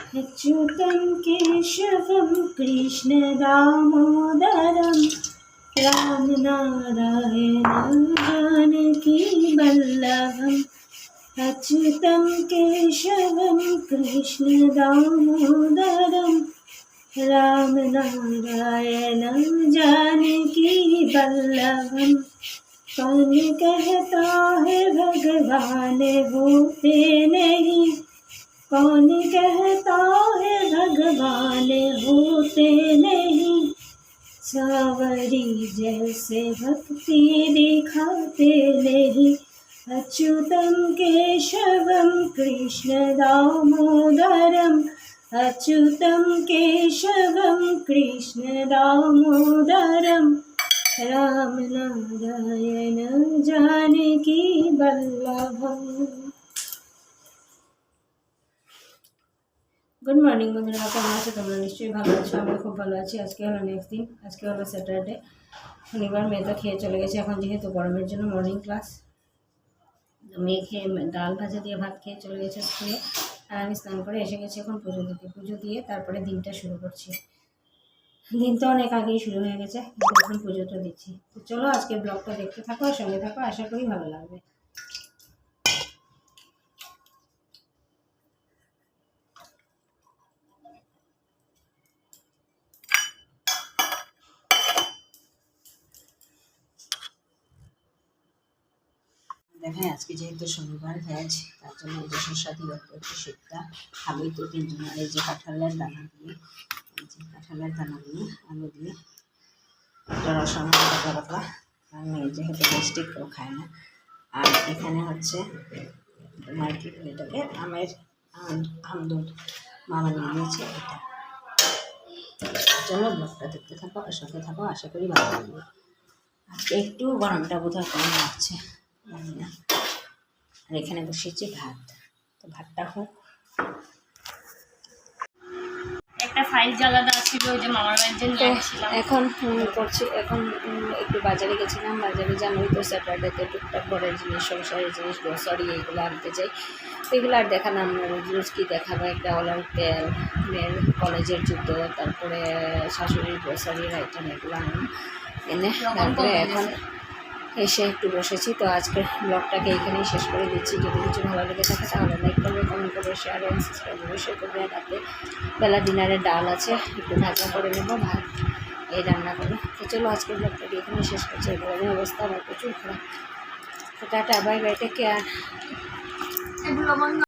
अच्युतं केशवं कृष्णदामोदरं रामनारायणं जानकीवल्लभम् अच्युतं केशवं कृष्णदामोदरं रामनारायणं जानकीवल्लभम्। कौन कहता है भगवान होते नहीं, कौन कहता है भगवान होते नहीं, सावरी जैसे भक्ति दिखाते नहीं। अच्युतं केशवं कृष्ण दामोदरम् अच्युतं केशवं कृष्ण दामोदरम् रामनारायण जानकी वल्लभम। गुड मॉर्निंग बंधुरा, केमन आছো তোমরা? নিশ্চয়ই ভালো আছো। আমি খুব ভালো আছি। আজকে হলো নেক্সট দিন, আজকে হলো স্যাটারডে, শনিবার। মেয়ে তো খেয়ে চলে গেছে। এখন যেহেতু গরমের জন্য মর্নিং ক্লাস, মেয়ে খেয়ে ডাল ভাজা দিয়ে ভাত খেয়ে চলে গেছে স্কুলে। আর আমি স্নান করে এসে গেছি এখন পুজো দিতে। পুজো দিয়ে তারপরে দিনটা শুরু করছি। দিন তো অনেক আগেই শুরু হয়ে গেছে, কিন্তু এখন পুজোটা দিচ্ছি। তো চলো আজকের ব্লগটা দেখতে থাকো আর সঙ্গে থাকো, আশা করি ভালো লাগবে। দেখায় আজকে যেহেতু শনিবার ভেজ, তার জন্য দেশের সাথে একটু শীতটা খাবই তো তিনজন। আর এই যে কাঁঠালের দানা দিয়ে, এই যে কাঁঠালের দানা দিয়ে আলু দিয়ে একটা রসম পাতলা পাতলা। আর মেয়ে যেহেতু মিষ্টি কেউ খায় না। আর এখানে হচ্ছে তোমার কি এটাকে আমের আমদুল মামা নিয়ে দিয়েছে। এটা চলো ব্লগটা দেখতে থাকো আর সাথে থাকো, আশা করি ভালো লাগবে। আজকে একটু গরমটা বোধহয় কম লাগছে, জানি না। আর এখানে বসেছি ভাত, তো ভাতটা হোক। একটা ফাইল জ্বালানো ছিল, ওই যে মামার বাড়ির জন্য এখন করছি। এখন একটু বাজারে গেছিলাম। বাজারে জানোই তো স্যাটারডেতে টুকটাক ঘরের জিনিস, সংসারের জিনিস, গ্রোসারি এইগুলো আনতে যাই। এগুলো আর দেখালাম না, রোজ কি দেখাবো। একটা অলার তেল, মেয়ের কলেজের জুতো, তারপরে শাশুড়ির গ্রোসারির আইটেম, এগুলো আনলাম এনে তারপরে এখন এসে একটু বসেছি। তো আজকের ব্লগটাকে এখানেই শেষ করে দিচ্ছি। যদি কিছু ভালো লেগে থাকে তাহলে লাইক করবে, কমেন্ট করবে, শেয়ার এবং সাবস্ক্রাইব অবশ্যই করবে। রাতে বেলা ডিনারের ডাল আছে, একটু ভাজা করে নেবো, ভাত এই রান্না করবো। তো চলো আজকের ব্লগটাকে এখানেই শেষ করছি। গরমের অবস্থা আমার প্রচুর খারাপ। তো tata, bye bye, take care.